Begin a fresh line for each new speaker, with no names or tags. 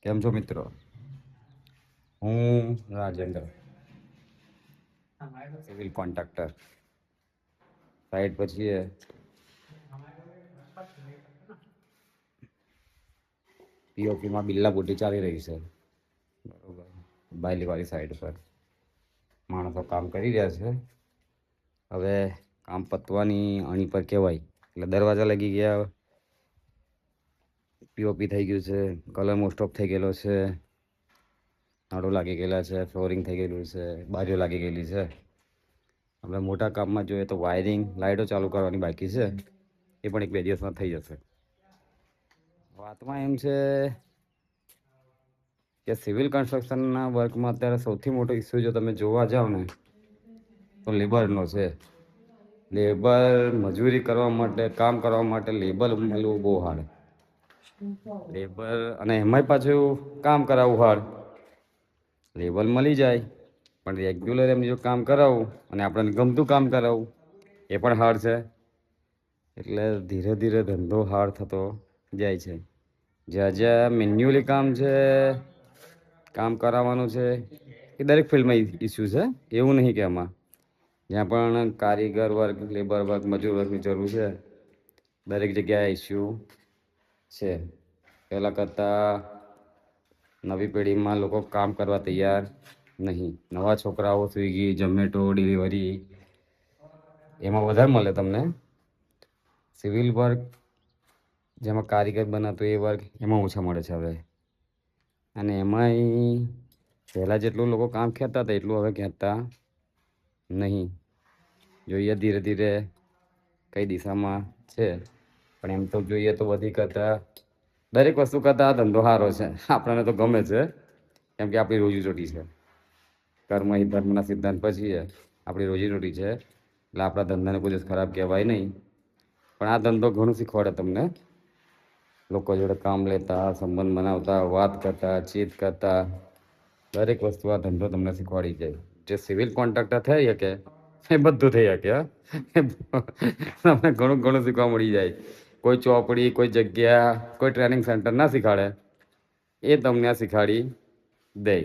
કેમ છો મિત્રો? હું રાજેન્દ્ર, સિવિલ કોન્ટ્રાક્ટર. સાઈડ પર છીએ. પીઓપીમાં બિલ્લા બુટી ચાલી રહી છે. બરોબર. બાયલીવાળી સાઈડ પર માણસો કામ કરી રહ્યા છે. હવે કામ પતવાની અણી પર કહેવાય એટલે દરવાજા લાગી ગયા. પીઓપી થઈ ગયું છે. કલર મોસ્ટ ઓફ થઈ ગયેલો છે. નાડું લાગી ગયેલા છે. ફ્લોરિંગ થઈ ગયેલું છે. બારીઓ લાગી ગયેલી છે. આપણે મોટા કામમાં જોઈએ તો વાયરિંગ લાઇટો ચાલુ કરવાની બાકી છે. એ પણ 1-2 દિવસમાં થઈ જશે. વાતમાં એમ છે કે સિવિલ કન્સ્ટ્રક્શનના વર્કમાં અત્યારે સૌથી મોટો ઇસ્યુ જો તમે જોવા જાઓ ને તો લેબરનો છે. લેબર મજૂરી કરવા માટે, કામ કરવા માટે લેબર મળવું બહુ હાર્ડ. લેબર અને એમાંય પાછું કામ કરાવવું હાર્ડ. લેબર મળી જાય પણ રેગ્યુલર એમ જો કામ કરાવવું અને આપણને ગમતું કામ કરાવવું એ પણ હાર્ડ છે. એટલે ધીરે ધીરે ધંધો હાર્ડ થતો જાય છે. જ્યાં જ્યાં મેન્યુઅલી કામ છે, કામ કરાવવાનું છે, એ દરેક ફિલ્ડમાં ઇસ્યુ છે. એવું નહીં કે આમાં જ્યાં પણ કારીગર વર્ગ, લેબર વર્ગ, મજૂર વર્ગની જરૂર છે દરેક જગ્યાએ ઇસ્યુ છે. પહેલાં કરતાં નવી પેઢીમાં લોકો કામ કરવા તૈયાર નહીં. નવા છોકરાઓ સ્વિગી, ઝોમેટો, ડિલિવરી એમાં વધારે મળે તમને. સિવિલ વર્ક જેમાં કારીગર બનાતો એ વર્ક એમાં ઓછા મળે છે હવે. અને એમાંય પહેલાં જેટલું લોકો કામ ખેંચતા હતા એટલું હવે ખેંચતા નહીં. જોઈએ ધીરે ધીરે કઈ દિશામાં છે. પણ એમ તો જોઈએ તો બધી કરતાં દરેક વસ્તુ કરતાં આ ધંધો સારો છે. આપણને તો ગમે છે કેમ કે આપણી રોજીરોટી છે. કર્મ હિ ધર્મના સિદ્ધાંત પછી આપણી રોજીરોટી છે. એટલે આપણા ધંધાને કોઈ દિવસ ખરાબ કહેવાય નહીં. પણ આ ધંધો ઘણું શીખવાડે તમને. લોકો જોડે કામ લેતા, સંબંધ બનાવતા, વાત કરતા, ચીત કરતા, દરેક વસ્તુ આ ધંધો તમને શીખવાડી જાય. જે સિવિલ કોન્ટ્રાક્ટર થઈ શકે એ બધું થઈ શકે. તમને ઘણું ઘણું શીખવા મળી જાય. કોઈ ચોપડી, કોઈ જગ્યા, કોઈ ટ્રેનિંગ સેન્ટર ના શીખવાડે એ તમને આ શીખવાડી દે.